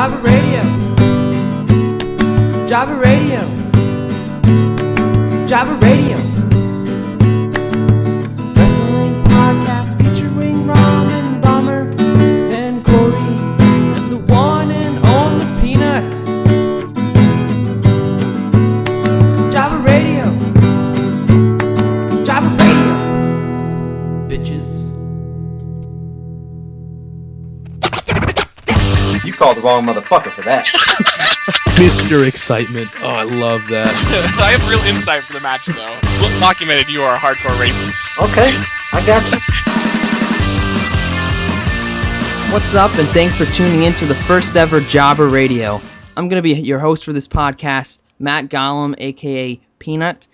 Java Radio. Java Radio. Java Radio. Wrestling podcast featuring Ron and Bomber and Corey and the one and only Peanut. Java Radio. Java Radio. Bitches. You called the wrong motherfucker for that. Mr. Excitement. Oh, I love that. I have real insight for the match, though. Well documented, you are a hardcore racist. Okay, I got you. What's up, and thanks for tuning in to the first ever Jobber Radio. I'm going to be your host for this podcast, Matt Gollum, aka Peanut,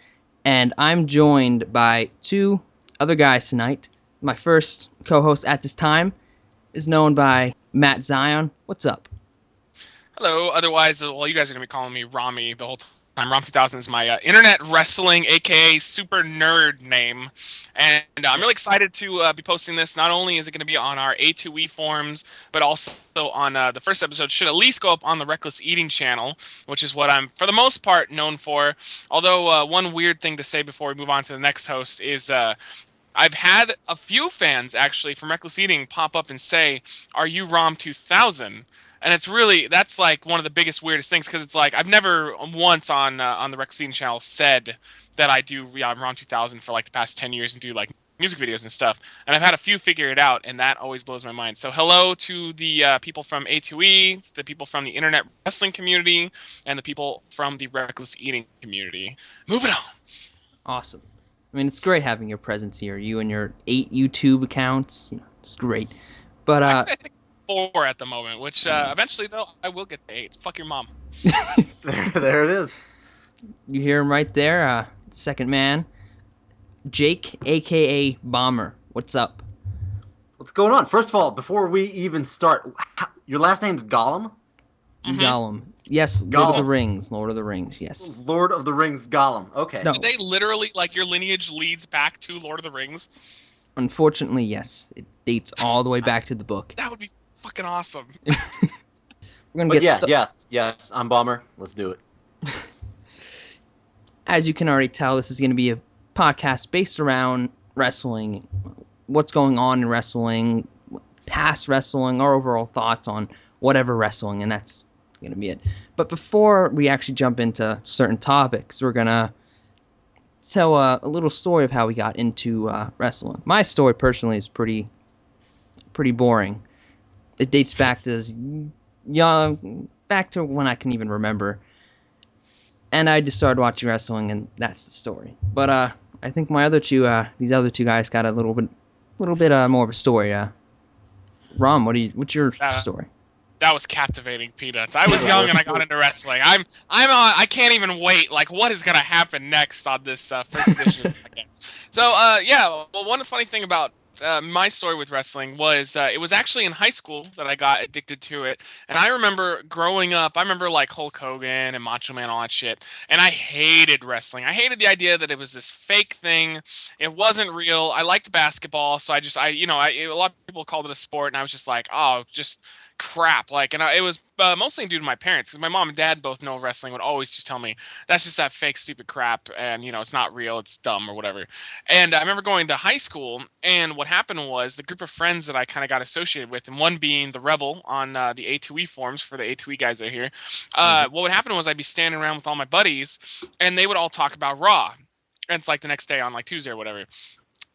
and I'm joined by two other guys tonight. My first co-host at this time is known by Matt Zion. What's up? Hello, otherwise, well, you guys are going to be calling me Rami the whole time. Rom2000 is my internet wrestling, aka super nerd name. And I'm really excited to be posting this. Not only is it going to be on our A2E forums, but also on the first episode should at least go up on the Reckless Eating channel, which is what I'm, for the most part, known for. Although one weird thing to say before we move on to the next host is I've had a few fans, actually, from Reckless Eating pop up and say, "Are you Rom2000?" And it's really, that's like one of the biggest, weirdest things, because it's like, I've never once on the Reckless Eating channel said that I do Rom2000 for like the past 10 years and do like music videos and stuff. And I've had a few figure it out, and that always blows my mind. So hello to the people from A2E, the people from the internet wrestling community, and the people from the Reckless Eating community. Moving on. Awesome. I mean, it's great having your presence here. You and your 8 YouTube accounts. It's great. But actually, I think 4 at the moment, which eventually, though, I will get to 8. Fuck your mom. There it is. You hear him right there, second man, Jake, a.k.a. Bomber. What's up? What's going on? First of all, before we even start, your last name's Gollum? Mm-hmm. Gollum. Yes, Gollum. Lord of the Rings. Lord of the Rings, yes. Lord of the Rings Gollum. Okay. No. Did they literally, like, your lineage leads back to Lord of the Rings? Unfortunately, yes. It dates all the way back to the book. That would be fucking awesome. We're gonna get yes, I'm Bomber. Let's do it. As you can already tell, this is going to be a podcast based around wrestling, what's going on in wrestling, past wrestling, our overall thoughts on whatever wrestling, and that's going to be it. But before we actually jump into certain topics, we're going to tell a little story of how we got into wrestling. My story, personally, is pretty boring. It dates back to back to when I can even remember. And I just started watching wrestling, and that's the story. But I think these other two guys got a little bit more of a story. Rom, what's your story? That was captivating, Peanuts. I was young and I got into wrestling. I can't even wait. Like, what is gonna happen next on this first edition? So well, one funny thing about my story with wrestling was it was actually in high school that I got addicted to it. And I remember growing up, like Hulk Hogan and Macho Man, all that shit. And I hated wrestling. I hated the idea that it was this fake thing. It wasn't real. I liked basketball, so a lot of people called it a sport, and I was just like, oh, just crap. It was mostly due to my parents, because my mom and dad both know wrestling, would always just tell me that's just that fake stupid crap, and it's not real, it's dumb or whatever. And I remember going to high school, and what happened was the group of friends that I kind of got associated with, and one being the Rebel on the A2E forums, for the A2E guys out here, what would happen was I'd be standing around with all my buddies, and they would all talk about Raw, and it's like the next day on like Tuesday or whatever.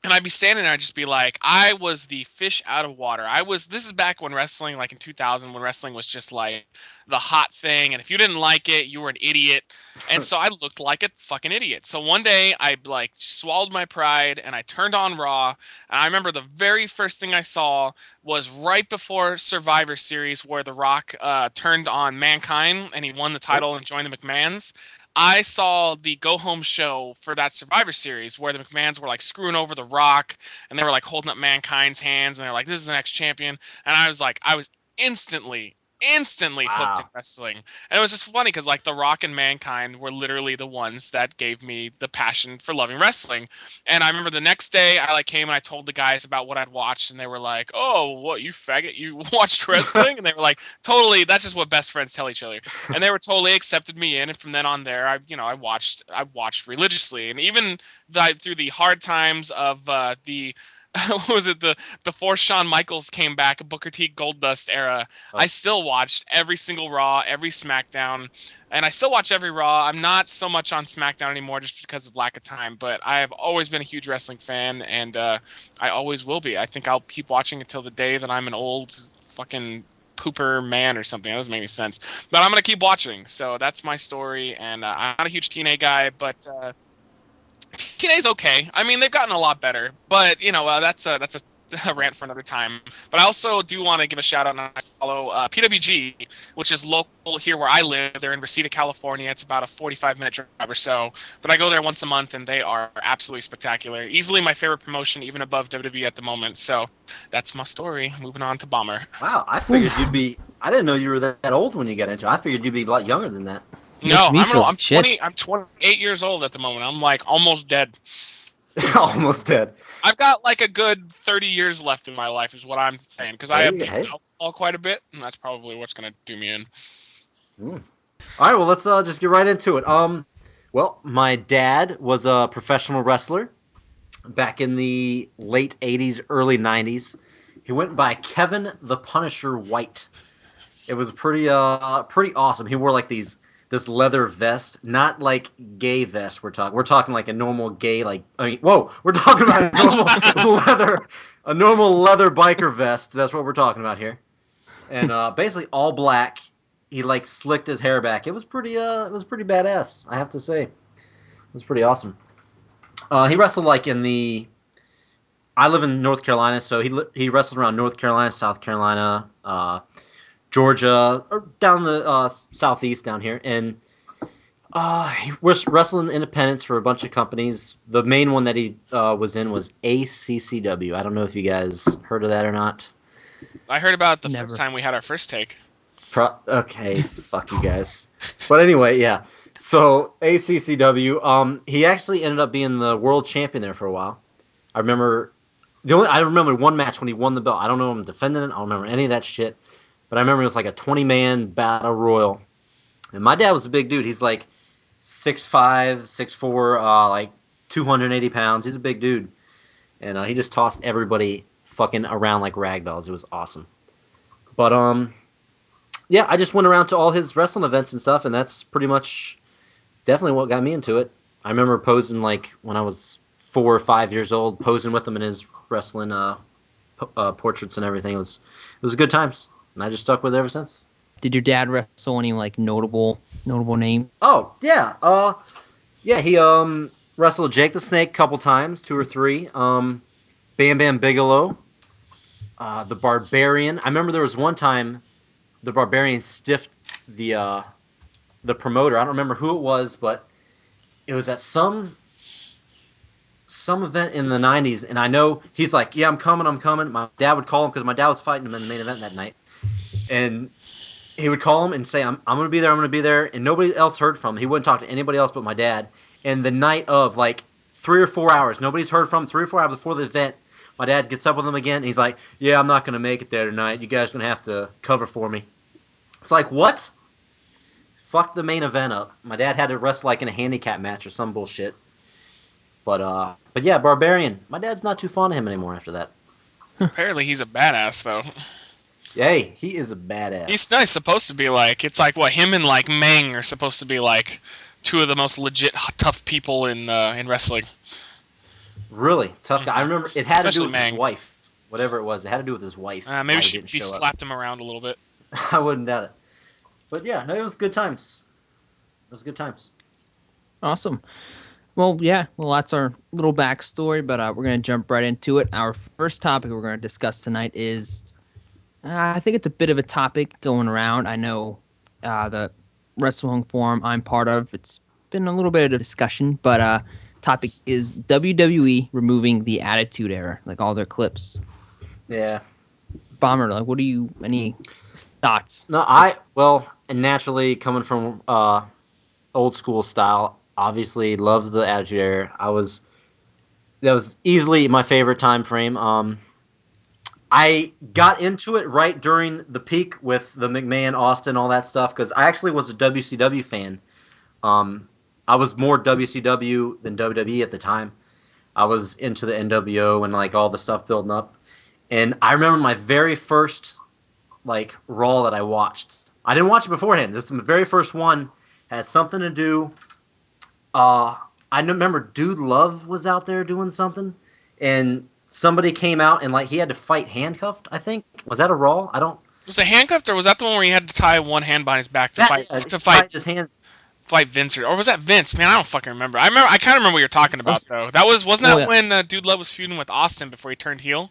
And I'd be standing there and just be like, I was the fish out of water. This is back when wrestling, like in 2000, when wrestling was just like the hot thing. And if you didn't like it, you were an idiot. And so I looked like a fucking idiot. So one day I swallowed my pride and I turned on Raw. And I remember the very first thing I saw was right before Survivor Series, where The Rock turned on Mankind and he won the title and joined the McMahons. I saw the go-home show for that Survivor Series where the McMahons were like screwing over The Rock, and they were like holding up Mankind's hands, and they're like, "This is the next champion." And I was instantly instantly hooked in wrestling. And it was just funny because like The Rock and Mankind were literally the ones that gave me the passion for loving wrestling. And I remember the next day I like came and I told the guys about what I'd watched, and they were like, "Oh, what, you faggot, you watched wrestling?" And they were like, "Totally, that's just what best friends tell each other." And they were totally accepted me in, and from then on there I watched religiously. And even through the hard times of the what was it, before Shawn Michaels came back, Booker T Goldust era, I still watched every single Raw, every SmackDown, and I still watch every Raw. I'm not so much on SmackDown anymore just because of lack of time, but I have always been a huge wrestling fan, and I always will be. I think I'll keep watching until the day that I'm an old fucking pooper man or something. That doesn't make any sense, but I'm gonna keep watching. So that's my story, and I'm not a huge TNA guy, but TNA's okay. I mean, they've gotten a lot better, but that's a rant for another time. But I also do want to give a shout out, and I follow PWG, which is local here where I live. They're in Reseda, California. It's about a 45-minute drive or so, but I go there once a month, and they are absolutely spectacular. Easily my favorite promotion, even above WWE at the moment. So that's my story. Moving on to Bomber. Wow, I figured you'd be. I didn't know you were that old when you got into it. I figured you'd be a lot younger than that. No, I'm 28 years old at the moment. I'm like almost dead. Almost dead. I've got like a good 30 years left in my life is what I'm saying, because I abuse alcohol quite a bit, and that's probably what's going to do me in. All right, well, let's just get right into it. Well, my dad was a professional wrestler back in the late 80s, early 90s. He went by Kevin the Punisher White. It was pretty awesome. He wore like this leather vest, not like gay vest. We're talking like a normal gay, we're talking about a normal leather biker vest. That's what we're talking about here. And basically all black. He like slicked his hair back. It was pretty badass, I have to say. It was pretty awesome. He wrestled like I live in North Carolina, so he wrestled around North Carolina, South Carolina, Georgia, or down the southeast down here, and he was wrestling independents for a bunch of companies. The main one that he was in was ACCW. I don't know if you guys heard of that or not. I heard about it the first time we had our first take. Okay, fuck you guys. But anyway, yeah. So ACCW, he actually ended up being the world champion there for a while. I remember one match when he won the belt. I don't know him defending it. I don't remember any of that shit. But I remember it was like a 20-man battle royal. And my dad was a big dude. He's like 6'5", 6'4", like 280 pounds. He's a big dude. And he just tossed everybody fucking around like rag dolls. It was awesome. But, yeah, I just went around to all his wrestling events and stuff, and that's pretty much definitely what got me into it. I remember posing like when I was 4 or 5 years old, posing with him in his wrestling portraits and everything. It was good times. And I just stuck with it ever since. Did your dad wrestle any like notable name? Oh yeah, he wrestled Jake the Snake a couple times, 2 or 3. Bam Bam Bigelow, the Barbarian. I remember there was one time the Barbarian stiffed the promoter. I don't remember who it was, but it was at some event in the 90s, and I know he's like, yeah, I'm coming. My dad would call him because my dad was fighting him in the main event that night. And he would call him and say, I'm going to be there, and nobody else heard from him. He wouldn't talk to anybody else but my dad. And the night of, like, 3 or 4 hours, nobody's heard from him, 3 or 4 hours before the event, my dad gets up with him again, and he's like, yeah, I'm not going to make it there tonight. You guys are going to have to cover for me. It's like, what? Fuck the main event up. My dad had to wrestle, like, in a handicap match or some bullshit. But yeah, Barbarian. My dad's not too fond of him anymore after that. Apparently he's a badass, though. Hey, he is a badass. He's nice, supposed to be like, it's like what him and like Meng are supposed to be like 2 of the most legit tough people in wrestling. Really tough guy. I remember it had to do with Meng. his wife, whatever it was. It had to do with his wife. Maybe she slapped him around a little bit. I wouldn't doubt it. But yeah, no, it was good times. Awesome. Well, yeah, that's our little backstory, but we're going to jump right into it. Our first topic we're going to discuss tonight is, I think it's a bit of a topic going around. I know the wrestling forum I'm part of, it's been a little bit of discussion, but topic is WWE removing the Attitude Era, like all their clips. Yeah. Bomber, like, any thoughts? No, and naturally coming from old school style, obviously loved the Attitude Era. That was easily my favorite time frame. I got into it right during the peak with the McMahon, Austin, all that stuff, because I actually was a WCW fan. I was more WCW than WWE at the time. I was into the NWO and like all the stuff building up. And I remember my very first like Raw that I watched. I didn't watch it beforehand. This is my very first one. Had something to do. I remember Dude Love was out there doing something, and somebody came out and like he had to fight handcuffed. I think was that a Raw? I don't. Was it handcuffed, or was that the one where he had to tie one hand behind his back to fight his hand. Fight Vince, or was that Vince? Man, I don't fucking remember. I kind of remember what you're talking about though. Wasn't that when Dude Love was feuding with Austin before he turned heel?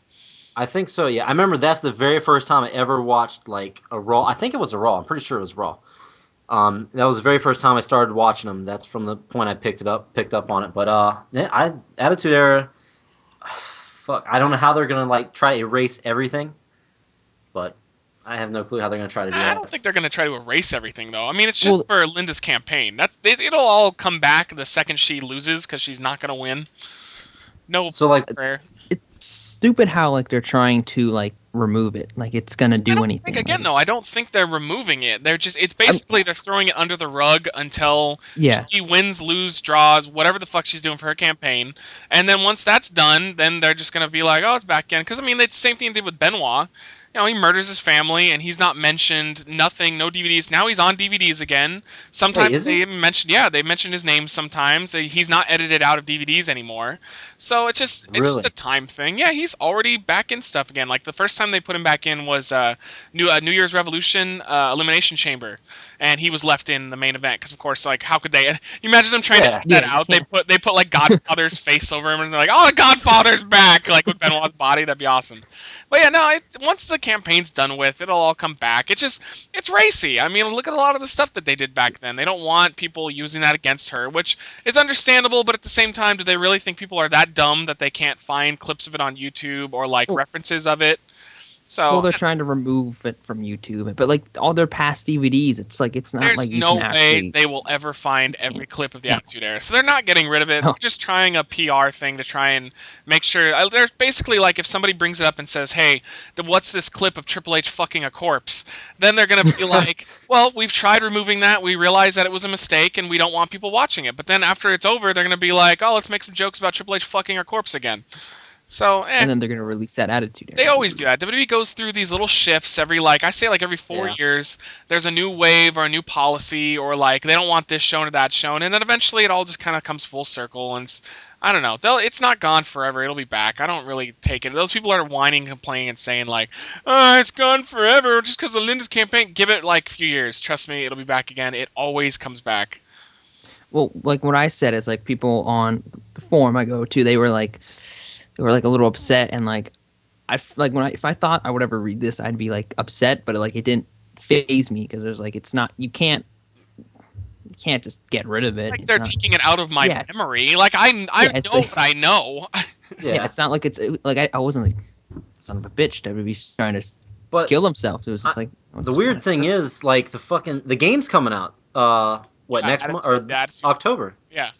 I think so. Yeah, I remember that's the very first time I ever watched like a Raw. I think it was a Raw. I'm pretty sure it was Raw. That was the very first time I started watching them. That's from the point I picked up on it. But Attitude Era. Fuck, I don't know how they're gonna like try to erase everything, but I have no clue how they're gonna try to do that. I don't think they're gonna try to erase everything though. I mean, it's just for Linda's campaign. It'll all come back the second she loses because she's not gonna win. No, so like prayer. It's stupid how like they're trying to like remove it, like it's gonna do anything. I don't think they're removing it. It's basically they're throwing it under the rug until she wins, lose, draws, whatever the fuck she's doing for her campaign, and then once that's done, then they're just gonna be like, oh, it's back again. Because I mean, it's the same thing they did with Benoit. You know, he murders his family, and he's not mentioned. Nothing, no DVDs. Now he's on DVDs again. Sometimes they even mention, they mention his name. Sometimes he's not edited out of DVDs anymore. So it's just a time thing. Yeah, he's already back in stuff again. Like the first time they put him back in was New Year's Revolution Elimination Chamber, and he was left in the main event because of course, like how could they? You imagine them trying to edit that out? They put like Godfather's face over him, and they're like, oh, Godfather's back, like with Benoit's body. That'd be awesome. But yeah, no, once the campaign's done with, it'll all come back. It's racy. I mean, look at a lot of the stuff that they did back then. They don't want people using that against her, which is understandable, but at the same time, do they really think people are that dumb that they can't find clips of it on YouTube or like references of it? So they're trying to remove it from YouTube, but like all their past DVDs, it's like it's not like there's no way they will ever find every clip of the Attitude Era, so they're not getting rid of it. They're just trying a PR thing to try and make sure. There's basically like if somebody brings it up and says, "Hey, what's this clip of Triple H fucking a corpse?" Then they're gonna be like, "Well, we've tried removing that. We realized that it was a mistake, and we don't want people watching it." But then after it's over, they're gonna be like, "Oh, let's make some jokes about Triple H fucking a corpse again." So, and then they're going to release that Attitude Era. They always do that. WWE goes through these little shifts every 4 years. There's a new wave or a new policy, or like they don't want this shown or that shown, and then eventually it all just kind of comes full circle. And I don't know. It's not gone forever. It'll be back. I don't really take it. Those people are whining, complaining, and saying like, "Oh, it's gone forever just because of Linda's campaign." Give it like a few years. Trust me, it'll be back again. It always comes back. Well, like what I said is like people on the forum I go to, they were like a little upset, and like if I thought I would ever read this, I'd be like upset, but like it didn't faze me because there's like it's not you can't just get rid of it. Like they're taking it out of my memory. Like I know what I know. Yeah, it's not like it's like I wasn't like son of a bitch. WWE's trying to kill themselves. It was just like the weird thing is like the game's coming out. Next month or October? Yeah.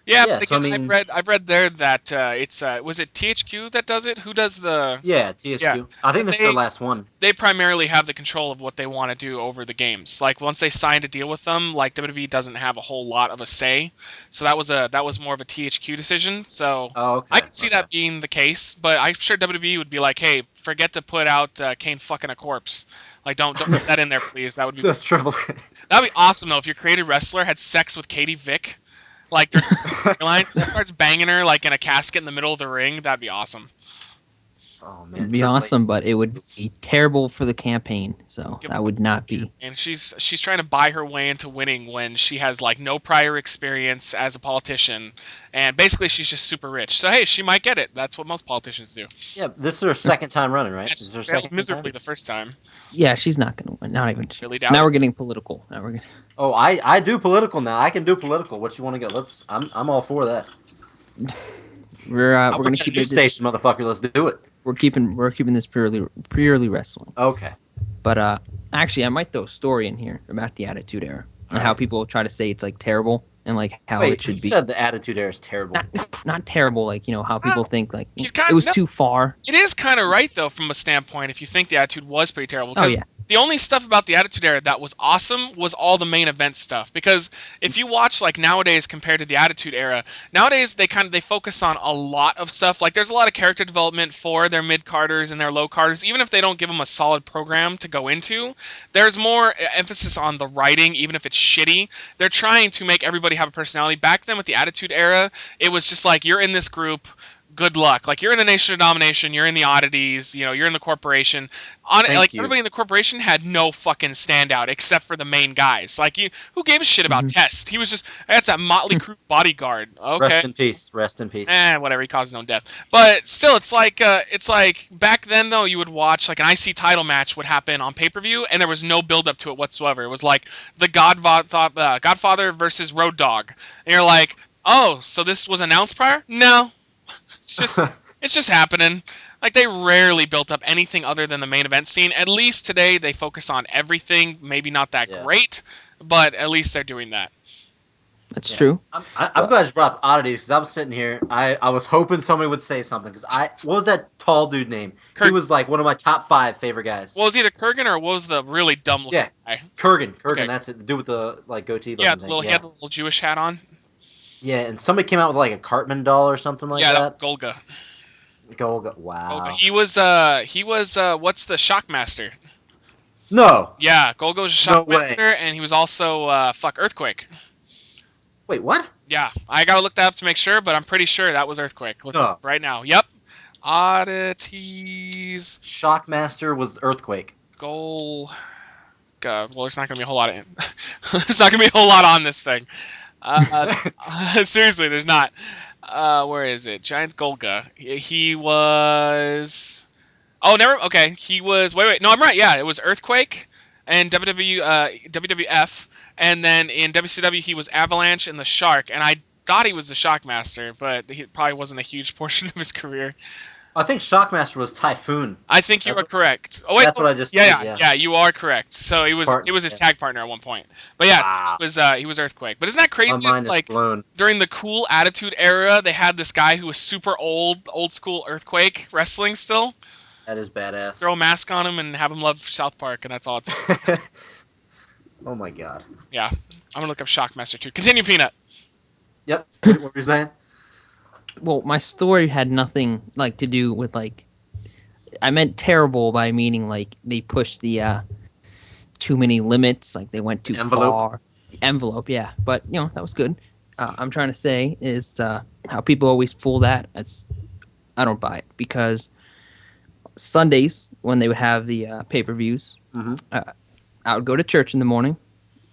Yeah, so I've read there that it's was it THQ that does it? Who does the? Yeah, THQ. Yeah. I think this is their last one. They primarily have the control of what they want to do over the games. Like once they signed a deal with them, like WWE doesn't have a whole lot of a say. So that was more of a THQ decision. So I can see that being the case, but I'm sure WWE would be like, hey, forget to put out Kane fucking a corpse. Like don't put that in there, please. That would be that's triple. That'd be awesome though if your creative wrestler had sex with Katie Vick. Like, starts banging her like in a casket in the middle of the ring. That'd be awesome. Oh man, it'd be awesome, but it would be terrible for the campaign. So that would not be. And she's trying to buy her way into winning when she has like no prior experience as a politician, and basically she's just super rich. So hey, she might get it. That's what most politicians do. Yeah, this is her second time running, right? This is her second miserably time? The first time. Yeah, she's not gonna win. Not even. Really now we're getting political. Now we're gonna. Oh, I do political now. I can do political. What you want to go? I'm all for that. We're gonna keep it station, motherfucker. Let's do it. We're keeping this purely wrestling. Okay. But actually, I might throw a story in here about the Attitude Era and how people try to say it's like terrible and like how it should be. You said the Attitude Era is terrible. Not terrible, like how people think like it was too far. It is kind of right though from a standpoint if you think the Attitude was pretty terrible. Because the only stuff about the Attitude Era that was awesome was all the main event stuff. Because if you watch like nowadays compared to the Attitude Era, nowadays they focus on a lot of stuff. Like there's a lot of character development for their mid-carders and their low-carders. Even if they don't give them a solid program to go into, there's more emphasis on the writing, even if it's shitty. They're trying to make everybody have a personality. Back then with the Attitude Era, it was just like you're in this group, good luck. Like you're in the Nation of Domination, you're in the Oddities, you're in the Corporation. Everybody in the Corporation had no fucking standout except for the main guys. Like who gave a shit about Test? He was just that's a Motley Crue bodyguard. Okay. Rest in peace. Whatever. He caused his own death. But still, it's like back then though, you would watch like an IC title match would happen on pay-per-view, and there was no build up to it whatsoever. It was like the Godfather versus Road Dogg, and you're like, oh, so this was announced prior? No. It's just happening. Like they rarely built up anything other than the main event scene. At least today they focus on everything. Maybe not that great, but at least they're doing that. That's true. I'm glad you brought up Oddities because I was sitting here. I was hoping somebody would say something because what was that tall dude name? He was like one of my top 5 favorite guys. Well, it was either Kurgan or what was the really dumb looking guy? Kurgan. Okay. That's it. The dude with the like goatee. He had the little Jewish hat on. Yeah, and somebody came out with like a Cartman doll or something like that. Yeah, that was Golga. Golga, wow. Golga. He was what's the Shockmaster? No. Yeah, Golga was a Shockmaster, and he was also Earthquake. Wait, what? Yeah, I gotta look that up to make sure, but I'm pretty sure that was Earthquake. Let's look right now. Yep. Oddities. Shockmaster was Earthquake. Well, there's not gonna be a whole lot there's not gonna be a whole lot on this thing. Seriously, there's not. Where is it? Giant Golga. He was. Oh, never. Okay, he was. Wait. No, I'm right. Yeah, it was Earthquake and WWF, and then in WCW he was Avalanche and the Shark. And I thought he was the Shockmaster, but he probably wasn't a huge portion of his career. I think Shockmaster was Typhoon. I think you are correct. Oh wait, that's what I just said. Yeah, you are correct. So he was his tag partner at one point. But yes, he was Earthquake. But isn't that crazy? My mind is blown. During the cool Attitude Era, they had this guy who was super old school Earthquake wrestling still. That is badass. Just throw a mask on him and have him love South Park, and that's all it takes. Oh my god. Yeah, I'm gonna look up Shockmaster too. Continue, Peanut. Yep. What were you saying? Well, my story had nothing like to do with like. I meant terrible by meaning like they pushed the too many limits, like they went too far. Envelope, yeah. But that was good. I'm trying to say is how people always pull that. I don't buy it because Sundays when they would have the pay-per-views, I would go to church in the morning,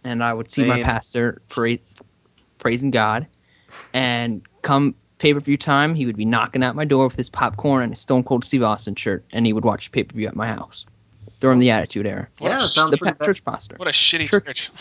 and I would see my pastor praising God, and come pay-per-view time, he would be knocking at my door with his popcorn and his Stone Cold Steve Austin shirt, and he would watch pay-per-view at my house during the Attitude Era. Yeah, that sounds pretty bad. Church pastor. What a shitty church.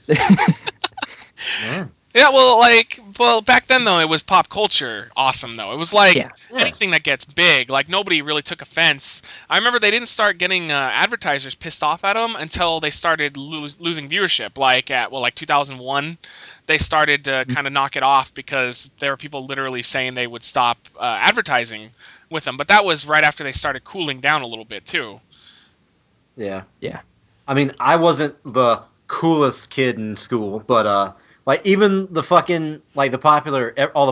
Yeah. Yeah, well, back then though, it was pop culture awesome though. It was like anything that gets big, like nobody really took offense. I remember they didn't start getting advertisers pissed off at them until they started losing viewership. Like at 2001, they started to kind of knock it off because there were people literally saying they would stop advertising with them. But that was right after they started cooling down a little bit too. Yeah. Yeah. I mean, I wasn't the coolest kid in school, but like even the fucking all the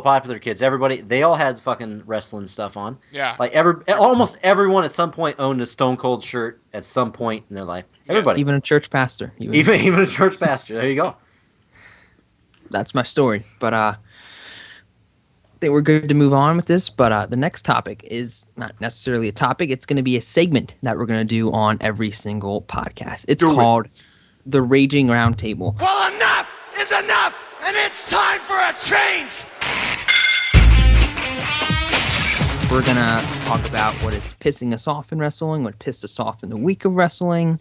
popular kids, everybody, they all had fucking wrestling stuff on. Yeah. Like almost everyone at some point owned a Stone Cold shirt at some point in their life. Everybody. Even a church pastor. Even a church pastor. There you go. That's my story. But I think we're good to move on with this. But the next topic is not necessarily a topic. It's going to be a segment that we're going to do on every single podcast. It's called The Raging Roundtable. Well, enough is enough, and it's time for a change. We're going to talk about what is pissing us off in wrestling, what pissed us off in the week of wrestling,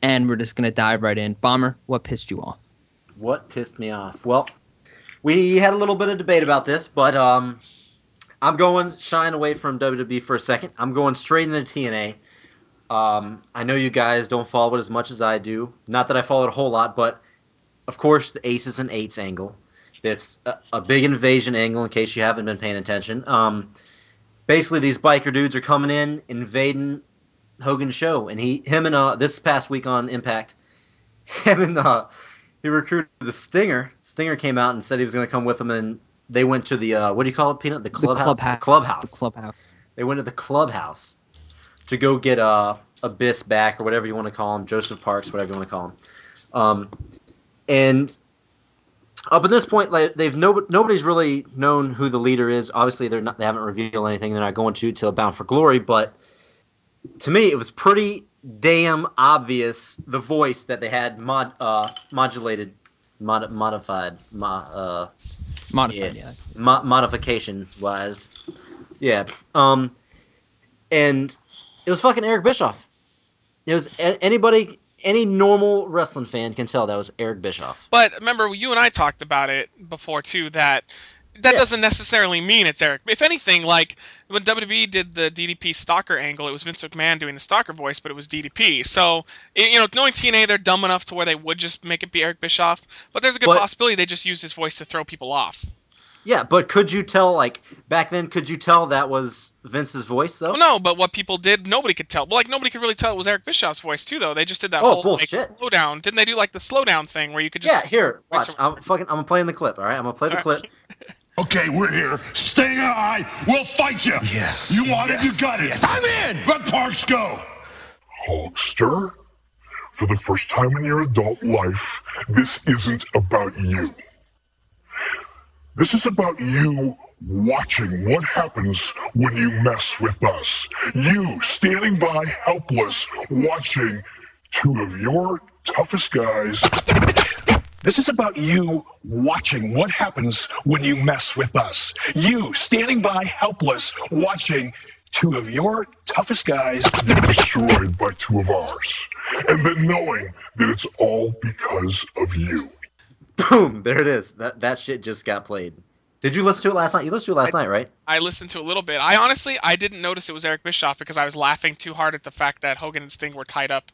and we're just going to dive right in. Bomber, what pissed you off? What pissed me off? Well, we had a little bit of debate about this, but I'm going shying away from WWE for a second. I'm going straight into TNA. I know you guys don't follow it as much as I do. Not that I follow it a whole lot, but of course the Aces and Eights angle. It's a big invasion angle in case you haven't been paying attention. Basically, these biker dudes are coming in, invading Hogan's show, and him and this past week on Impact, he recruited the Stinger. Stinger came out and said he was going to come with them, and they went to the what do you call it, Peanut? The clubhouse. The clubhouse. The clubhouse. They went to the clubhouse to go get Abyss back, or whatever you want to call him, Joseph Parks, whatever you want to call him. And up at this point, like nobody's really known who the leader is. Obviously, they haven't revealed anything. They're not going to till Bound for Glory. But to me, it was pretty damn obvious the voice that they had modification wise. Yeah. And it was fucking Eric Bischoff. It was any normal wrestling fan can tell that was Eric Bischoff. But remember, you and I talked about it before too. That doesn't necessarily mean it's Eric. If anything, like when WWE did the DDP Stalker angle, it was Vince McMahon doing the Stalker voice, but it was DDP. So knowing TNA, they're dumb enough to where they would just make it be Eric Bischoff. But there's a good possibility they just used his voice to throw people off. Yeah, but could you tell, like, back then, could you tell that was Vince's voice, though? Well, no, but what people did, nobody could tell. Well, like, nobody could really tell it was Eric Bischoff's voice, too, though. They just did that whole, like, slowdown. Didn't they do, like, the slowdown thing where you could just... Yeah, here, watch. I'm playing the clip, all right? I'm going to play the clip. Okay, we're here. Sting and I will fight you. Yes. You want it, you got it. Yes, I'm in. Let Parks go. Hulkster, for the first time in your adult life, this isn't about you. This is about you watching what happens when you mess with us. You standing by helpless, watching two of your toughest guys. This is about you watching what happens when you mess with us. You standing by helpless, watching two of your toughest guys get destroyed by two of ours. And then knowing that it's all because of you. Boom! There it is. That shit just got played. Did you listen to it last night? You listened to it last night, right? I listened to a little bit. I didn't notice it was Eric Bischoff because I was laughing too hard at the fact that Hogan and Sting were tied up.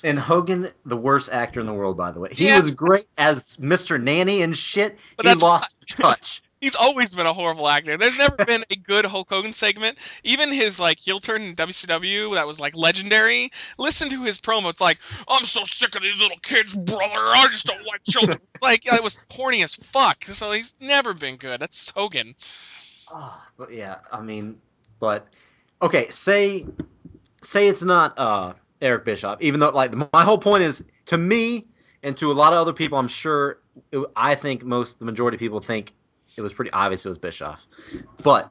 And Hogan, the worst actor in the world, by the way. He was great as Mr. Nanny and shit. But he lost his touch. He's always been a horrible actor. There's never been a good Hulk Hogan segment. Even his like heel turn in WCW that was like legendary. Listen to his promo. It's like, I'm so sick of these little kids, brother. I just don't like children. Like it was corny as fuck. So he's never been good. That's Hogan. But yeah, I mean, okay. Say it's not Eric Bischoff. Even though like my whole point is to me and to a lot of other people, I'm sure. I think the majority of people think. It was pretty obvious it was Bischoff. But,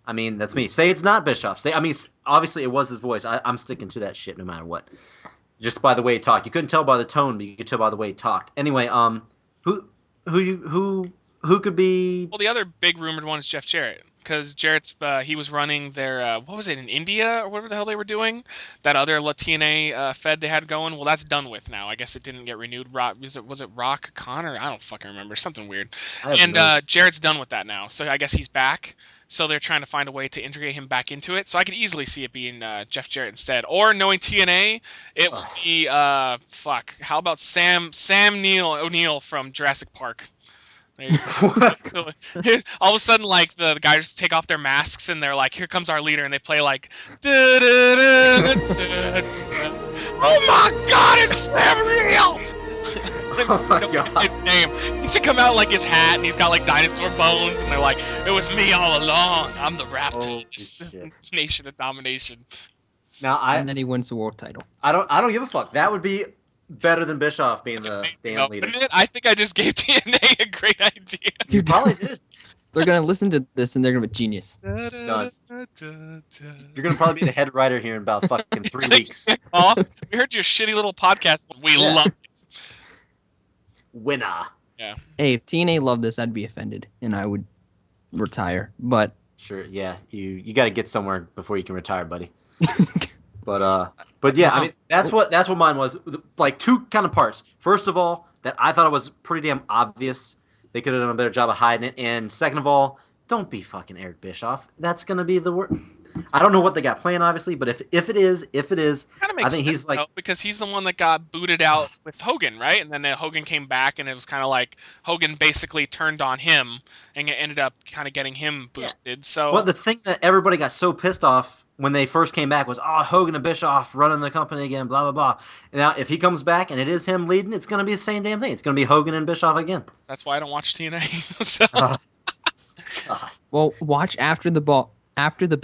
I mean, that's me. Say it's not Bischoff. Obviously it was his voice. I'm sticking to that shit no matter what. Just by the way he talked. You couldn't tell by the tone, but you could tell by the way he talked. Anyway, who could be... Well, the other big rumored one is Jeff Jarrett. Because Jarrett's, he was running their, what was it, in India or whatever the hell they were doing? That other TNA Fed they had going? Well, that's done with now. I guess it didn't get renewed. Was it Rock Connor? I don't fucking remember. Something weird. And Jarrett's done with that now. So I guess he's back. So they're trying to find a way to integrate him back into it. So I could easily see it being Jeff Jarrett instead. Or knowing TNA, it would be, how about Sam O'Neill from Jurassic Park? So, all of a sudden, like the guys take off their masks and they're like, "Here comes our leader," and they play like, "Oh my God, it's Sam O'Neill!" Oh my God! Name. He should come out like his hat and he's got like dinosaur bones, and they're like, "It was me all along. I'm the Raptor. This nation of domination." And then he wins the world title. I don't give a fuck. That would be better than Bischoff being the damn leader. I think I just gave TNA a great idea. You probably did. They're going to listen to this and they're going to be genius. Done. You're going to probably be the head writer here in about fucking 3 weeks. Oh, we heard your shitty little podcast. We love it. Winner. Yeah. Hey, if TNA loved this, I'd be offended and I would retire. But sure, yeah. You got to get somewhere before you can retire, buddy. But yeah, I mean that's what mine was. Like two kind of parts. First of all, that I thought it was pretty damn obvious. They could have done a better job of hiding it. And second of all, don't be fucking Eric Bischoff. That's gonna be the worst. I don't know what they got planned, obviously, but if it is, Kind of makes I think sense, he's like, though, because he's the one that got booted out with Hogan, right? And then Hogan came back, and it was kind of like Hogan basically turned on him, and it ended up kind of getting him boosted. So, well, the thing that everybody got so pissed off when they first came back was, oh, Hogan and Bischoff running the company again, blah, blah, blah. And now, if he comes back and it is him leading, it's going to be the same damn thing. It's going to be Hogan and Bischoff again. that's why I don't watch TNA. So, God. Well, watch after the bell, After the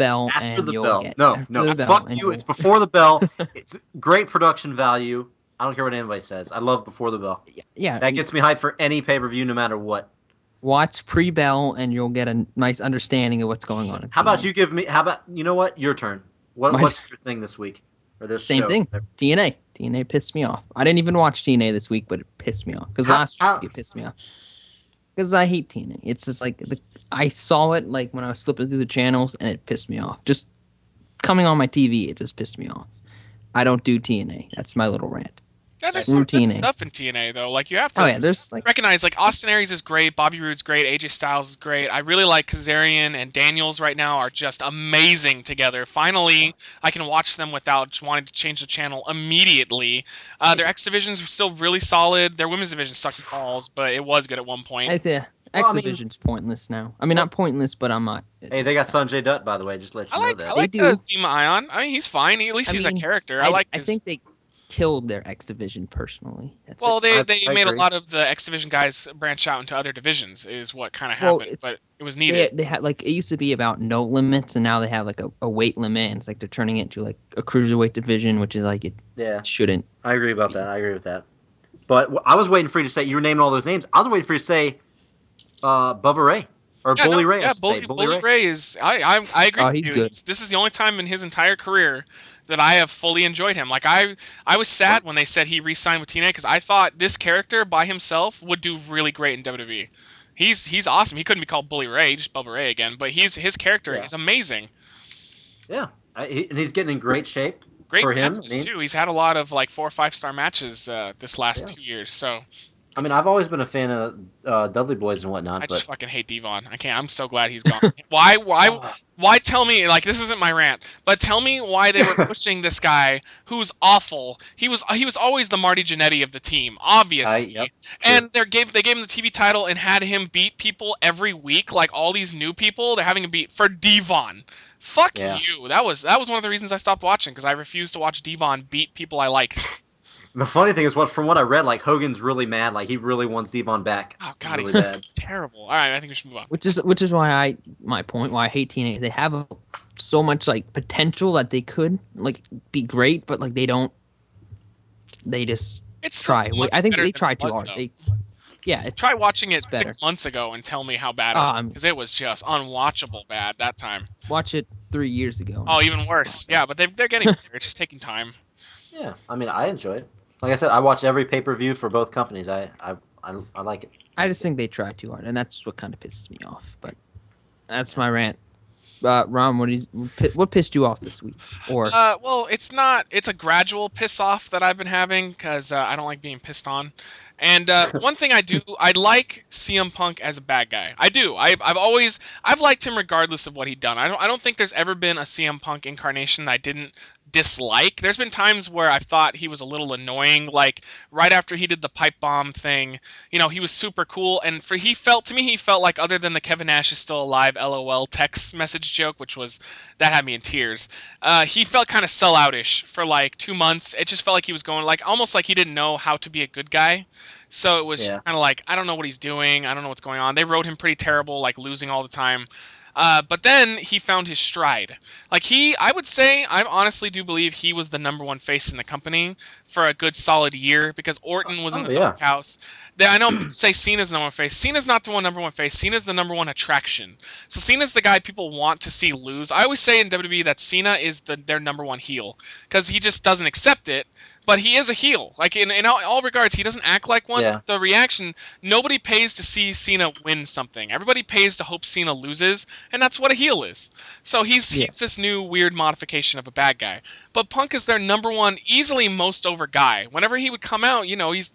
you'll bell. get No, after the bell, fuck and you. It's before the bell. It's great production value. I don't care what anybody says. I love before the bell. yeah. That gets me hyped for any pay-per-view, no matter what. Watch pre-bell, and you'll get a nice understanding of what's going on. How about you give me? You know what? Your turn. What's your thing this week? Or this Same show? thing. TNA pissed me off. I didn't even watch TNA this week, but it pissed me off because last week it pissed me off. Because I hate TNA. It's just like I saw it like when I was flipping through the channels, and it pissed me off. Just coming on my TV, it just pissed me off. I don't do TNA. That's my little rant. yeah, there's some good TNA. stuff in TNA though. Like you have to. Oh yeah, there's like recognize like Austin Aries is great, Bobby Roode's great, AJ Styles is great. I really like Kazarian and Daniels right now are just amazing together. Finally, I can watch them without wanting to change the channel immediately. Their X divisions are still really solid. Their women's division sucked balls, but it was good at one point. X Division's pointless now. I mean, not pointless, but I'm not. Hey, they got Sanjay Dutt, by the way. Just to let you know that. I like do. Seema Ion. I mean, he's fine. At least he's a character. I think they killed their X Division personally. Well, they I made a agree. lot of the X Division guys branch out into other divisions, is what kind of happened. But it was needed. They had like it used to be about no limits, and now they have like a weight limit, and it's like they're turning it into like a cruiserweight division, which is like it shouldn't. I agree about that. I agree with that. But I was waiting for you to say, you were naming all those names. I was waiting for you to say Bubba Ray. Or Bully Ray. Yeah, Bully Ray is. I agree with he's you. good. This is the only time in his entire career that I have fully enjoyed him. Like I was sad when they said he re-signed with TNA because I thought this character by himself would do really great in WWE. He's awesome. He couldn't be called Bully Ray, just Bubba Ray again. But his character is amazing. Yeah, and he's getting in great shape. Great for him matches too. He's had a lot of like 4 or 5 star matches this last 2 years. So. I mean, I've always been a fan of Dudley Boys and whatnot. I just fucking hate Devon. I can't. I'm so glad he's gone. Why tell me, like, this isn't my rant, but tell me why they were pushing this guy who's awful. He was always the Marty Jannetty of the team, obviously. Yep, and they gave him the TV title and had him beat people every week, like all these new people. They're having him beat for Devon. Fuck you. That was one of the reasons I stopped watching because I refused to watch Devon beat people I liked. The funny thing is, from what I read, like Hogan's really mad. Like he really wants Devon back. Oh God, really he's bad. terrible. All right, I think we should move on. Which is why I hate TNA. They have so much like potential that they could like be great, but like they don't. They just try. I think they try too hard. Try watching it 6 months ago and tell me how bad it was, because it was just unwatchable bad that time. Watch it 3 years ago. Oh, even worse. Yeah, but they're getting there. It's just taking time. Yeah, I mean, I enjoy it. Like I said, I watch every pay-per-view for both companies. I like it. I just think they try too hard, and that's what kind of pisses me off. But that's my rant. Ron, what pissed you off this week? Or well, it's a gradual piss off that I've been having because I don't like being pissed on. And one thing I like CM Punk as a bad guy. I do. I've liked him regardless of what he'd done. I don't think there's ever been a CM Punk incarnation that I didn't dislike. There's been times where I've thought he was a little annoying, like right after he did the pipe bomb thing. You know, he was super cool, and he felt like, other than the Kevin Nash is still alive LOL text message joke, which was that had me in tears. He felt kind of selloutish for like 2 months. It just felt like he was going like almost like he didn't know how to be a good guy. So it was just kind of like, I don't know what he's doing. I don't know what's going on. They wrote him pretty terrible, like losing all the time. But then he found his stride. Like I would say, I honestly do believe he was the number one face in the company for a good solid year because Orton was in the doghouse. I know people say Cena's the number one face. Cena's not the number one face. Cena's the number one attraction. So Cena's the guy people want to see lose. I always say in WWE that Cena is their number one heel because he just doesn't accept it. But he is a heel. Like in all regards, he doesn't act like one. Yeah. The reaction, nobody pays to see Cena win something. Everybody pays to hope Cena loses, and that's what a heel is. So he's this new weird modification of a bad guy. But Punk is their number one, easily most over guy. Whenever he would come out, you know, he's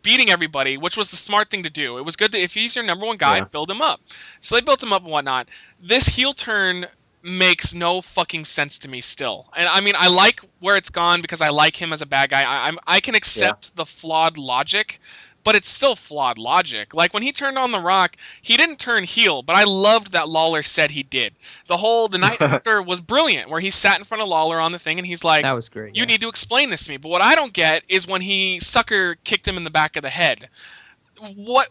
beating everybody, which was the smart thing to do. It was good if he's your number one guy, build him up. So they built him up and whatnot. This heel turn makes no fucking sense to me still. And I mean, I like where it's gone because I like him as a bad guy. I can accept the flawed logic, but it's still flawed logic. Like when he turned on The Rock, he didn't turn heel, but I loved that Lawler said he did. The night after was brilliant, where he sat in front of Lawler on the thing and he's like, That was great. You need to explain this to me. But what I don't get is when he sucker kicked him in the back of the head.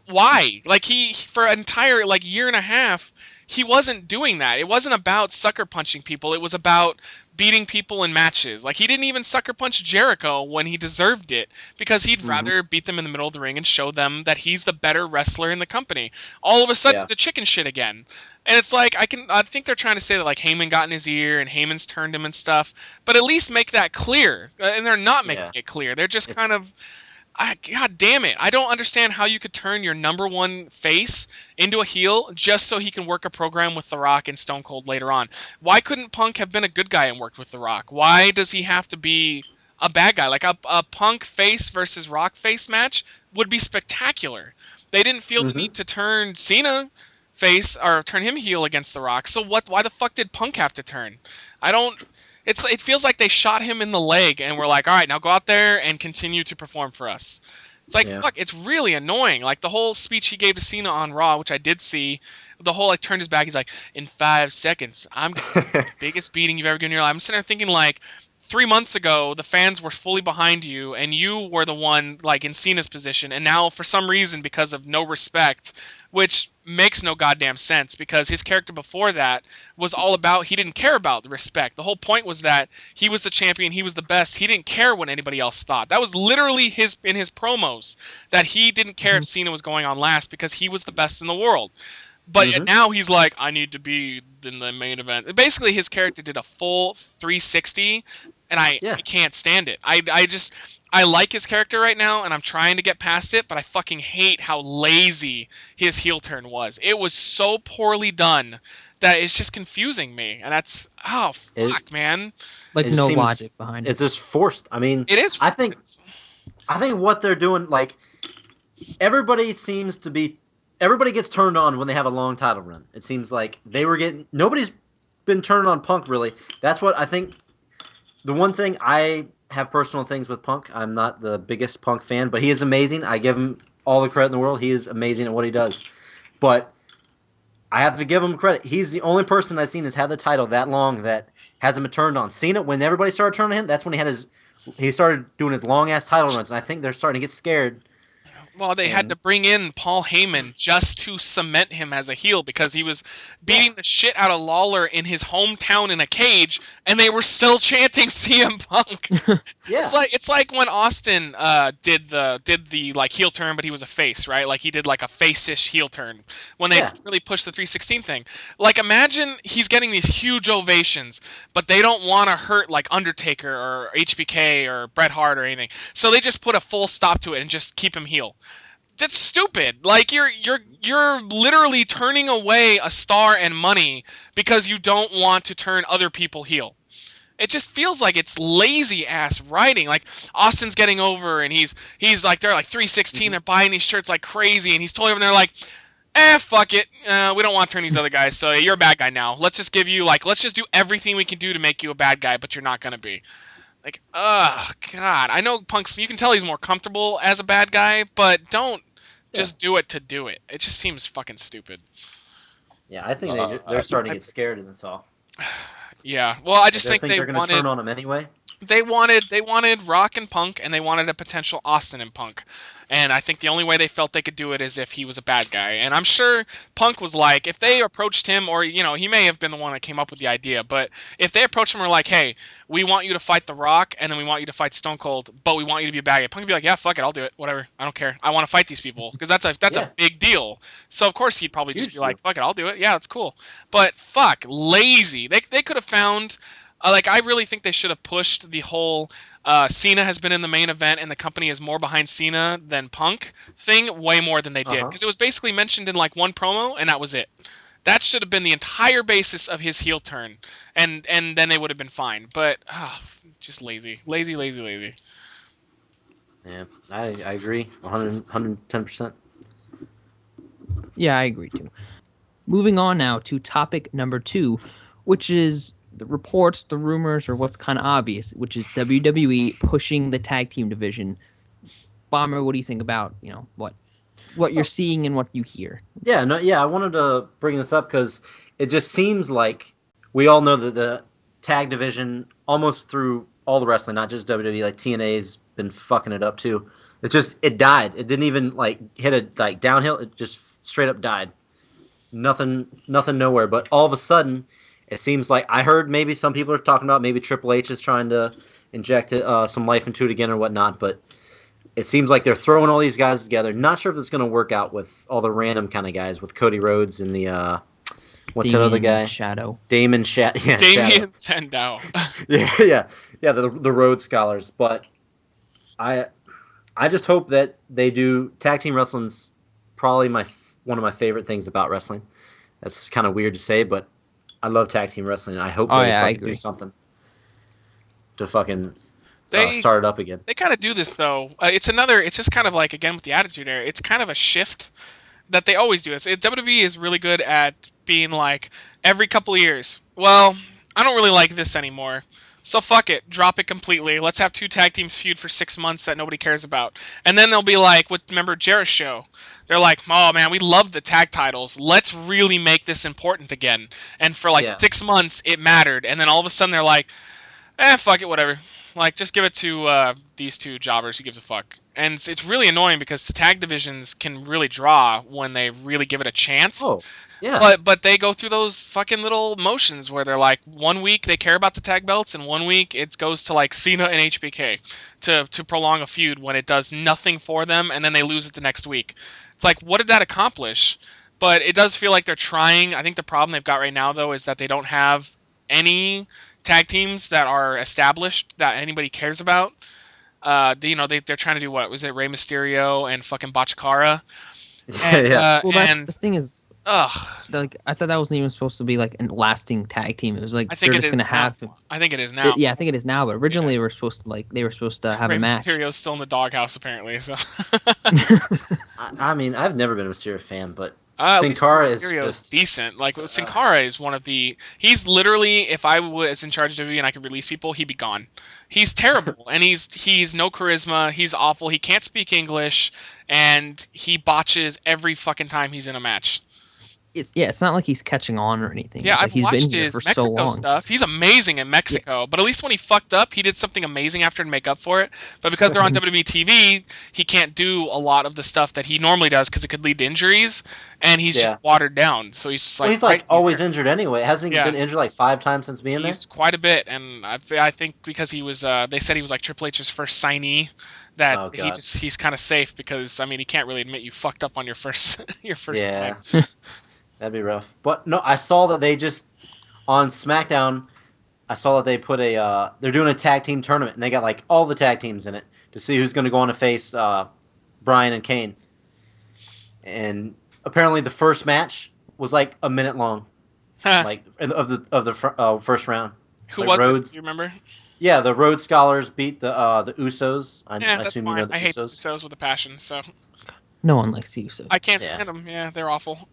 Why? Like he, for an entire like year and a half, he wasn't doing that. It wasn't about sucker punching people. It was about beating people in matches. Like he didn't even sucker punch Jericho when he deserved it, because he'd rather beat them in the middle of the ring and show them that he's the better wrestler in the company. All of a sudden it's a chicken shit again. And it's like, I think they're trying to say that like Heyman got in his ear and Heyman's turned him and stuff, but at least make that clear. And they're not making it clear. They're just kind of, God damn it. I don't understand how you could turn your number one face into a heel just so he can work a program with The Rock and Stone Cold later on. Why couldn't Punk have been a good guy and worked with The Rock? Why does he have to be a bad guy? Like a Punk face versus Rock face match would be spectacular. They didn't feel the need to turn Cena face or turn him heel against The Rock. So why the fuck did Punk have to turn? It feels like they shot him in the leg and were like, all right, now go out there and continue to perform for us. It's like, fuck, it's really annoying. Like the whole speech he gave to Cena on Raw, which I did see, the whole like turned his back. He's like, in 5 seconds, I'm the biggest beating you've ever given in your life. I'm sitting there thinking like, 3 months ago, the fans were fully behind you, and you were the one like in Cena's position, and now for some reason, because of no respect, which makes no goddamn sense, because his character before that was all about, he didn't care about the respect. The whole point was that he was the champion, he was the best, he didn't care what anybody else thought. That was literally in his promos, that he didn't care if Cena was going on last because he was the best in the world. But yet now he's like, I need to be in the main event. Basically, his character did a full 360, and I can't stand it. I like his character right now, and I'm trying to get past it, but I fucking hate how lazy his heel turn was. It was so poorly done that it's just confusing me, and that's, man. Like no logic behind it. It's just forced. I mean, it is forced. I think what they're doing, like, everybody gets turned on when they have a long title run. It seems like nobody's been turned on Punk, really. That's what I think. The one thing, I have personal things with Punk. I'm not the biggest Punk fan, but he is amazing. I give him all the credit in the world. He is amazing at what he does. But I have to give him credit. He's the only person I've seen that's had the title that long that hasn't been turned on. Cena, when everybody started turning on him, that's when he started doing his long-ass title runs, and I think they're starting to get scared. Well, they had to bring in Paul Heyman just to cement him as a heel, because he was beating the shit out of Lawler in his hometown in a cage, and they were still chanting CM Punk. It's like when Austin did the like heel turn, but he was a face, right? Like he did like a face-ish heel turn when they really pushed the 316 thing. Like imagine he's getting these huge ovations, but they don't want to hurt like Undertaker or HBK or Bret Hart or anything, so they just put a full stop to it and just keep him heel. That's stupid. Like you're literally turning away a star and money because you don't want to turn other people heel. It just feels like it's lazy ass writing. Like Austin's getting over and he's like, they're like 316, they're buying these shirts like crazy, and he's totally over there like, fuck it. We don't want to turn these other guys, so you're a bad guy now. Let's just give you let's just do everything we can do to make you a bad guy, but you're not gonna be. Like, God. I know Punk's, you can tell he's more comfortable as a bad guy, but don't just do it to do it. It just seems fucking stupid. Yeah, I think they're starting to get scared in this all. Yeah, well, I just think they're going to turn on him anyway. They wanted Rock and Punk, and they wanted a potential Austin and Punk. And I think the only way they felt they could do it is if he was a bad guy. And I'm sure Punk was like, if they approached him, or, he may have been the one that came up with the idea, but if they approached him and were like, hey, we want you to fight The Rock, and then we want you to fight Stone Cold, but we want you to be a bad guy, Punk would be like, yeah, fuck it, I'll do it, whatever, I don't care. I want to fight these people, because that's a big deal. So, of course, he'd probably just be like, fuck it, I'll do it. Yeah, that's cool. But, fuck, lazy. They could have found... I really think they should have pushed the whole Cena has been in the main event and the company is more behind Cena than Punk thing way more than they did. Because it was basically mentioned in one promo, and that was it. That should have been the entire basis of his heel turn, and then they would have been fine. But just lazy. Yeah, I agree 110%. Yeah, I agree too. Moving on now to topic number 2. which is the reports, the rumors, or what's kind of obvious, which is WWE pushing the tag team division. Bomber, what do you think about what you're seeing and what you hear? Yeah, I wanted to bring this up because it just seems like we all know that the tag division, almost through all the wrestling, not just WWE, like TNA's been fucking it up too. It died. It didn't even hit a downhill. It just straight up died. Nothing nowhere. But all of a sudden, it seems like I heard maybe some people are talking about maybe Triple H is trying to inject some life into it again or whatnot. But it seems like they're throwing all these guys together. Not sure if it's going to work out with all the random kind of guys, with Cody Rhodes and the what's that other guy? Shadow. Damien Shadow. Yeah, Damien Sandow. yeah. The Rhodes Scholars. But I just hope that they do. Tag team wrestling's probably one of my favorite things about wrestling. That's kind of weird to say, but I love tag team wrestling. I hope they do something to fucking start it up again. They kind of do this though. It's just kind of like, again with the Attitude Era, it's kind of a shift that they always do. WWE is really good at being like, every couple of years, well, I don't really like this anymore, so fuck it, drop it completely. Let's have two tag teams feud for 6 months that nobody cares about. And then they'll be like, remember Jericho? They're like, oh man, we love the tag titles. Let's really make this important again. And for 6 months, it mattered. And then all of a sudden they're like, fuck it, whatever. Just give it to these two jobbers. Who gives a fuck? And it's really annoying because the tag divisions can really draw when they really give it a chance. Oh, yeah. But they go through those fucking little motions where they're like, 1 week they care about the tag belts, and 1 week it goes to Cena and HBK to prolong a feud when it does nothing for them, and then they lose it the next week. It's like, what did that accomplish? But it does feel like they're trying. I think the problem they've got right now, though, is that they don't have any tag teams that are established that anybody cares about. They're trying to do what was it? Rey Mysterio and fucking Botchkara. Yeah. Well, the thing is, I thought that wasn't even supposed to be a lasting tag team. It was I think they're just gonna have. I think it is now. I think it is now. But originally they were supposed to have Rey a match. Mysterio's still in the doghouse apparently. So. I mean, I've never been a Mysterio fan, but Sin Cara is just decent. Sin Cara is one of the. He's literally, if I was in charge of WWE and I could release people, he'd be gone. He's terrible, and he's no charisma. He's awful. He can't speak English, and he botches every fucking time he's in a match. It's not like he's catching on or anything. Yeah, I've he's watched been here his for Mexico so long. stuff. He's amazing in Mexico, but at least when he fucked up, he did something amazing after to make up for it. But because they're on WWE TV, he can't do a lot of the stuff that he normally does because it could lead to injuries, and he's just watered down. So he's just he's always injured anyway. Hasn't he been injured 5 times since being there? He's quite a bit, and I think because he was, they said he was Triple H's first signee. That he's kind of safe because he can't really admit you fucked up on your first sign. That'd be rough. But no, I saw that they just on SmackDown. I saw that they put they're doing a tag team tournament, and they got all the tag teams in it to see who's going to go on to face Bryan and Kane. And apparently, the first match was a minute long, of the first round. Who was Rhodes, it? Do you remember? Yeah, the Rhodes Scholars beat the Usos. I that's assume fine. you know the I hate Usos. Usos with a passion, so. No one likes the Usos. I can't stand them. Yeah, they're awful.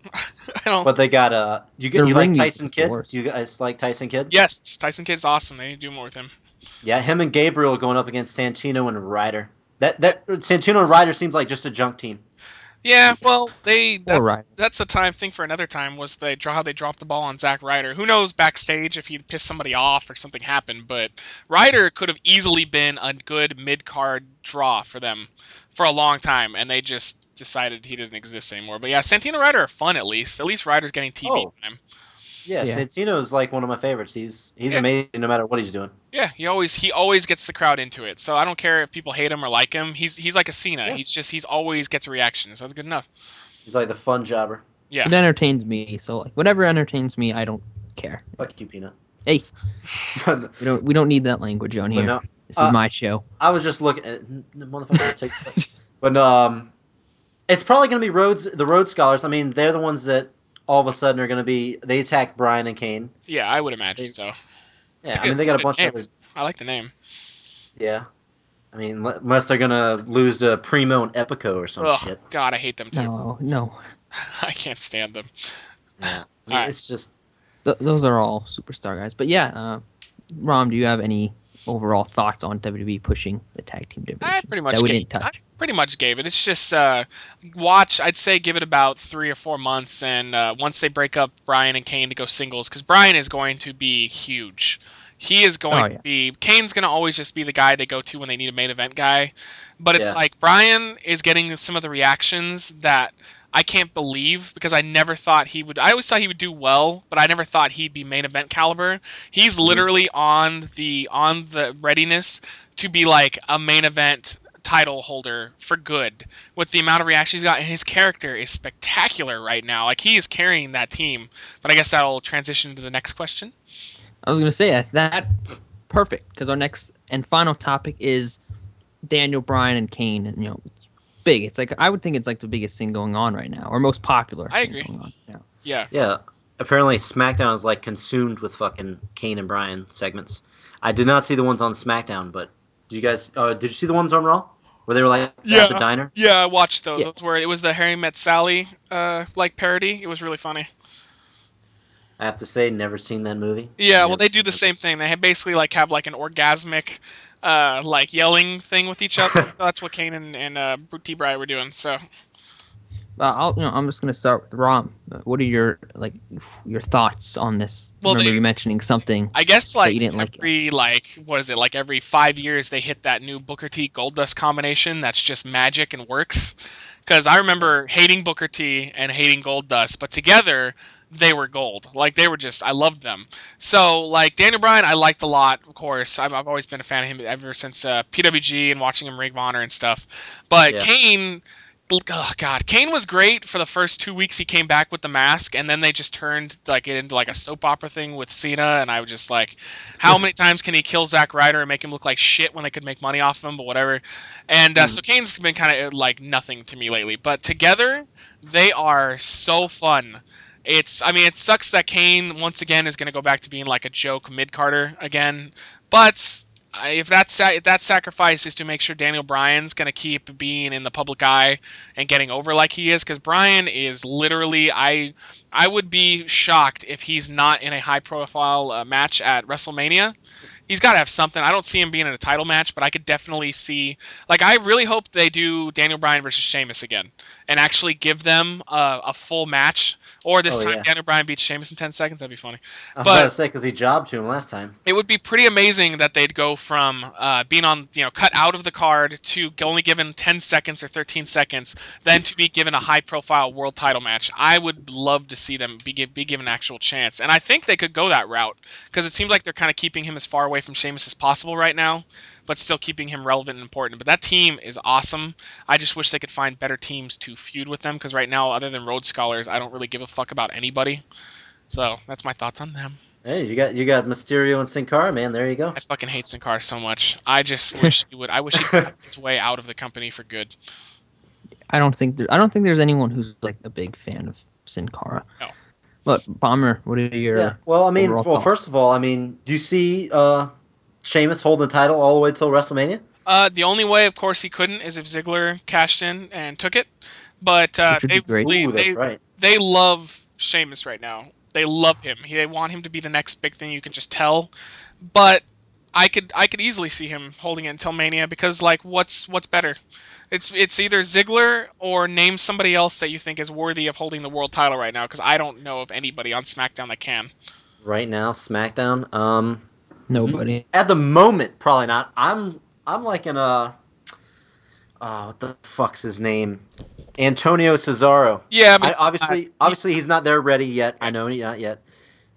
I don't. But they got you like Tyson Kidd? You guys like Tyson Kidd? Yes, Tyson Kidd's awesome. They need to do more with him. Yeah, him and Gabriel going up against Santino and Ryder. That Santino and Ryder seems like just a junk team. Yeah, well, that's a thing for another time. Was how they dropped the ball on Zack Ryder? Who knows backstage if he pissed somebody off or something happened? But Ryder could have easily been a good mid-card draw for them for a long time, and they just decided he doesn't exist anymore. But yeah, Santino and Ryder are fun at least. At least Ryder's getting TV time. Yeah, Santino is one of my favorites. He's amazing no matter what he's doing. Yeah, he always gets the crowd into it. So I don't care if people hate him or like him. He's like a Cena. Yeah. He's always gets a reaction. So that's good enough. He's like the fun jobber. Yeah. It entertains me. So whatever entertains me, I don't care. Fuck you, Peanut. Hey. we don't need that language on here. No, this is my show. I was just looking at motherfucker. But it's probably gonna be the Rhodes Scholars. They're the ones that all of a sudden are going to be. They attacked Bryan and Kane. Yeah, I would imagine so. Yeah, they got a bunch of other. I like the name. Yeah, unless they're going to lose to Primo and Epico or some shit. God, I hate them too. No. I can't stand them. Yeah, it's just those are all superstar guys. But yeah, Rom, do you have any overall thoughts on WWE pushing the tag team division I pretty much that we gave, didn't touch? I pretty much gave it. It's just I'd say give it about 3 or 4 months, and once they break up Bryan and Kane to go singles, because Bryan is going to be huge. He is going to be. Kane's going to always just be the guy they go to when they need a main event guy, but it's like Bryan is getting some of the reactions that I can't believe, because I never thought he would. I always thought he would do well, but I never thought he'd be main event caliber. He's literally on the readiness to be like a main event title holder for good, with the amount of reaction he's got, and his character is spectacular right now. Like, he is carrying that team. But I guess that'll transition to the next question. I was gonna say that perfect, because our next and final topic is Daniel Bryan and Kane, and it's big. It's like, I would think it's like the biggest thing going on right now, or most popular. I agree. Going on now. Yeah. Yeah. Apparently, SmackDown is like consumed with fucking Kane and Bryan segments. I did not see the ones on SmackDown, but did you guys? Did you see the ones on Raw where they were like at the diner? Yeah, I watched those. Yeah. That's where it was the Harry Met Sally like parody. It was really funny. I have to say, never seen that movie. Yeah, well, they do the same thing. They basically like have like an orgasmic like yelling thing with each other. So that's what Kane and T. Bryan were doing. So I'm just gonna start with Rom. What are your thoughts on this? Well, Remember you mentioning something. I guess you didn't every 5 years they hit that new Booker T Goldust combination that's just magic and works. Because I remember hating Booker T and hating Goldust, but together they were gold. Like, they were just, I loved them. So, like, Daniel Bryan I liked a lot, of course. I've always been a fan of him ever since PWG and watching him Ring of Honor and stuff. But Kane, oh God, Kane was great for the first 2 weeks he came back with the mask, and then they just turned like it into like a soap opera thing with Cena, and I was just like, how many times can he kill Zack Ryder and make him look like shit when they could make money off of him? But whatever. And so Kane's been kind of like nothing to me lately, but together they are so fun. It sucks that Kane once again is going to go back to being like a joke mid-carder again, but if that sacrifice is to make sure Daniel Bryan's going to keep being in the public eye and getting over like he is, because Bryan is literally, I would be shocked if he's not in a high-profile match at WrestleMania. He's got to have something. I don't see him being in a title match, but I could definitely see, like, I really hope they do Daniel Bryan versus Sheamus again and actually give them a full match. Or this time Daniel Bryan beats Sheamus in 10 seconds. That'd be funny. I was about to say, because he jobbed to him last time. It would be pretty amazing that they'd go from being on, cut out of the card to only given 10 seconds or 13 seconds, then to be given a high-profile world title match. I would love to see them be given an actual chance. And I think they could go that route, because it seems like they're kind of keeping him as far away from Sheamus as possible right now, but still keeping him relevant and important. But that team is awesome. I just wish they could find better teams to feud with them, because right now, other than Rhodes Scholars, I don't really give a fuck about anybody. So that's my thoughts on them. Hey, you got Mysterio and Sin Cara, man. There you go. I fucking hate Sin Cara so much. I just wish he would. I wish he'd cut his way out of the company for good. I don't think there's anyone who's like a big fan of Sin Cara. No. But Bomber, what are your thoughts? First of all, do you see Sheamus holding the title all the way till WrestleMania? The only way, of course, he couldn't is if Ziggler cashed in and took it. But they love Sheamus right now. They love him. They want him to be the next big thing. You can just tell. But I could easily see him holding it until Mania, because like what's better? It's either Ziggler or name somebody else that you think is worthy of holding the world title right now, because I don't know of anybody on SmackDown that can. Right now, SmackDown, nobody. At the moment, probably not. I'm like in a what the fuck's his name? Antonio Cesaro. Yeah, but obviously he's not there ready yet. I know not yet.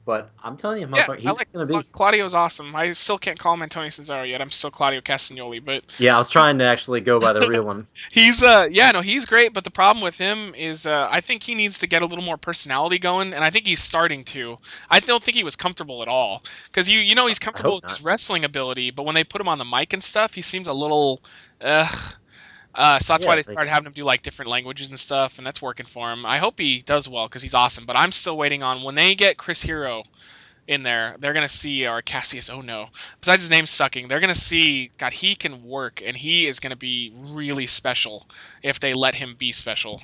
But I'm telling you, he's going to be. Claudio's awesome. I still can't call him Antonio Cesaro yet. I'm still Claudio Castagnoli, but yeah, I was trying to actually go by the real one. He's great, but the problem with him is I think he needs to get a little more personality going, and I think he's starting to. I don't think he was comfortable at all, because he's comfortable with his wrestling ability, but when they put him on the mic and stuff, he seems a little so that's why they started having him do like different languages and stuff, and that's working for him. I hope he does well, because he's awesome. But I'm still waiting on when they get Chris Hero in there. They're gonna see, or Cassius Ohno. Besides his name sucking, they're gonna see. God, he can work, and he is gonna be really special if they let him be special.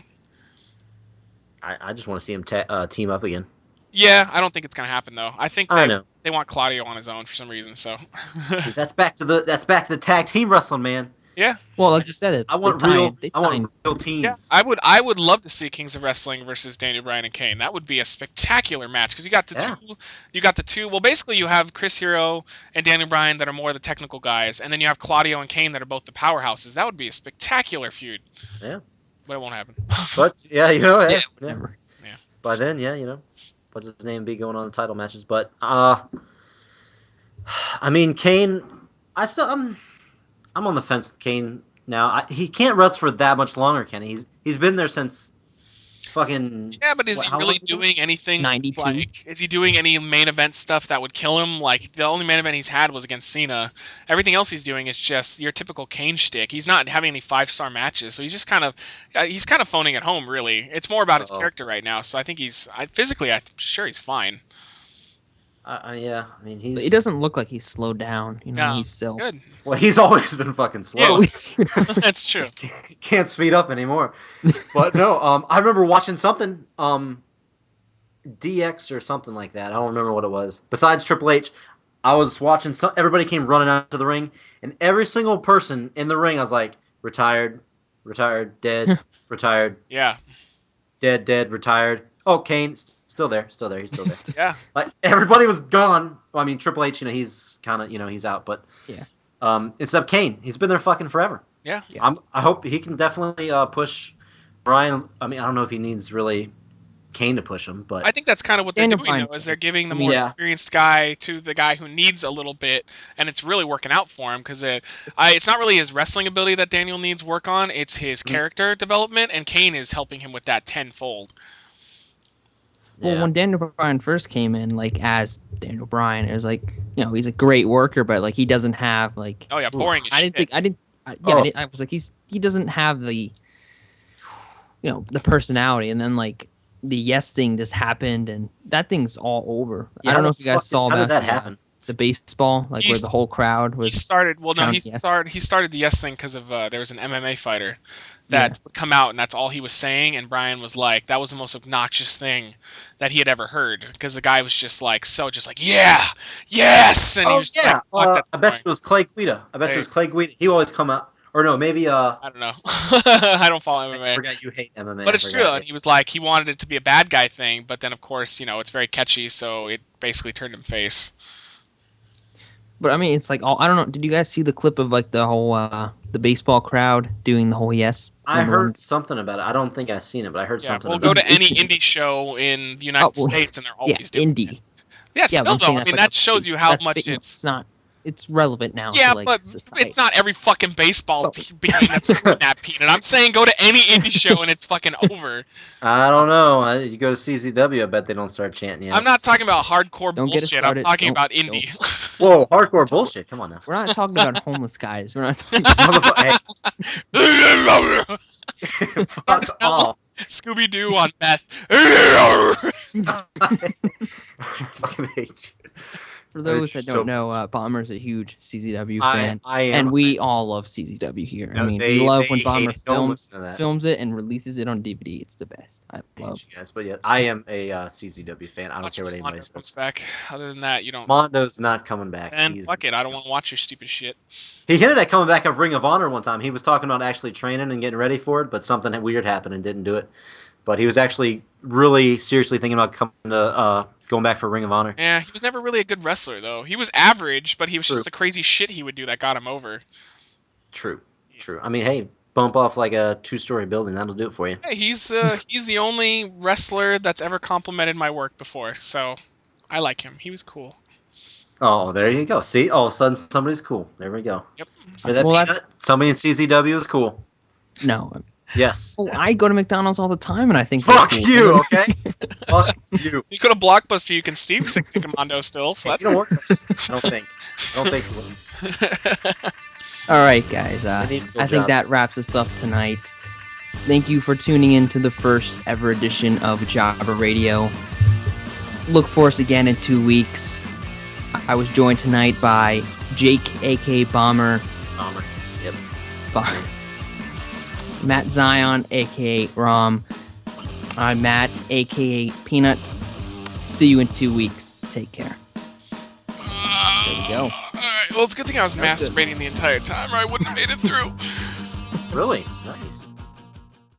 I just want to see him team up again. Yeah, I don't think it's gonna happen though. I think I know. they want Claudio on his own for some reason. So That's back to the tag team wrestling, man. yeah, Well, like you said, I want real teams. yeah, I would love to see Kings of Wrestling versus Daniel Bryan and Kane. That would be a spectacular match because you got the two. Well, basically you have Chris Hero and Daniel Bryan that are more the technical guys, and then you have Claudio and Kane that are both the powerhouses. That would be a spectacular feud. Yeah. But it won't happen. But yeah, yeah. Yeah. By then, what's his name be going on the title matches? But I mean, Kane, I'm on the fence with Kane now. He can't wrestle for that much longer, can he? He's been there since fucking. Yeah, but is he really doing anything? 92? Like, is he doing any main event stuff that would kill him? Like, the only main event he's had was against Cena. Everything else he's doing is just your typical Kane shtick. He's not having any 5-star matches, so he's just kind of phoning it home. Really, it's more about his character right now. So I think physically, I'm sure he's fine. Yeah, I mean He doesn't look like he's slowed down. No, he's still good. Well, he's always been fucking slow. Yeah, that's true. Can't speed up anymore. But no, I remember watching something, DX or something like that. I don't remember what it was. Besides Triple H, I was watching. Everybody came running out to the ring, and every single person in the ring, I was like, retired, dead, retired. Yeah. Dead, retired. Oh, Kane. Still there. He's still there. Yeah. Like everybody was gone. Well, I mean, Triple H, he's kind of, he's out. But yeah. Except Kane, he's been there fucking forever. Yeah. I hope he can definitely push Bryan. I mean, I don't know if he needs really Kane to push him, but I think that's kind of what they're doing Bryan, though, is they're giving the more experienced guy to the guy who needs a little bit, and it's really working out for him because it's not really his wrestling ability that Daniel needs work on; it's his character development, and Kane is helping him with that tenfold. Well, when Daniel Bryan first came in, like as Daniel Bryan, it was like, he's a great worker, but like he doesn't have like. Oh yeah, boring. I was like he doesn't have the. The personality, and then like the yes thing just happened, and that thing's all over. I don't know if you guys saw how did that happen? The baseball, like where the whole crowd was. He started the yes thing because of there was an MMA fighter that would come out, and that's all he was saying, and Bryan was like, that was the most obnoxious thing that he had ever heard, because the guy was just like yeah, yes, and he was just like, fuck, I bet it was Clay Guida. He always come out. Or no, maybe I don't know. I don't follow MMA. I forgot you hate MMA. But it's true, and he was like, he wanted it to be a bad guy thing, but then of course, it's very catchy, so it basically turned him face. But I mean, it's like, I don't know. Did you guys see the clip of like the whole the baseball crowd doing the whole yes? I heard something about it. I don't think I've seen it, but I heard something. We'll about go to any indie show in the United States, and they're always doing indie. Yeah, still though. I mean, that shows you how much it's not. It's relevant now. Yeah, to, like, but society. It's not every fucking baseball team that's doing that, Peanut. I'm saying go to any indie show and it's fucking over. I don't know. You go to CZW, I bet they don't start chanting. Yes. I'm not talking about hardcore bullshit. I'm talking about indie. Whoa, hardcore bullshit. Come on now. We're not talking about homeless guys. We're not talking about... Fuck off. Scooby-Doo on meth. Fucking hate you. For those that don't know, Bomber's a huge CZW fan, and we all love CZW here. No, I mean, we love when Bomber films it and releases it on DVD. It's the best. I love you guys, but yeah, I am a CZW fan. I don't care what anybody says. Comes back. Other than that, you don't. Mondo's not coming back. And fuck it, I don't want to watch your stupid shit. He hinted at coming back of Ring of Honor one time. He was talking about actually training and getting ready for it, but something weird happened and didn't do it. But he was actually really seriously thinking about coming to going back for Ring of Honor. Yeah, he was never really a good wrestler though. He was average, but he was just the crazy shit he would do that got him over. True. I mean, hey, bump off like a 2-story building, that'll do it for you. Hey, he's the only wrestler that's ever complimented my work before, so I like him. He was cool. Oh, there you go. See, all of a sudden somebody's cool. There we go. Yep. For that somebody in CZW is cool. No. Yes. Oh, I go to McDonald's all the time, and I think fuck cool. You, okay? Fuck you. You could have Blockbuster. You can see Six Commando still. So that's work. I don't think it will. All right, guys. I think that wraps us up tonight. Thank you for tuning in to the first ever edition of Jobber Radio. Look for us again in 2 weeks. I was joined tonight by Jake, a.k.a. Bomber. Yep. Matt Zion, a.k.a. Rom. I'm Matt, a.k.a. Peanut. See you in 2 weeks. Take care. There we go. All right. Well, it's a good thing I was masturbating the entire time, or I wouldn't have made it through. Really?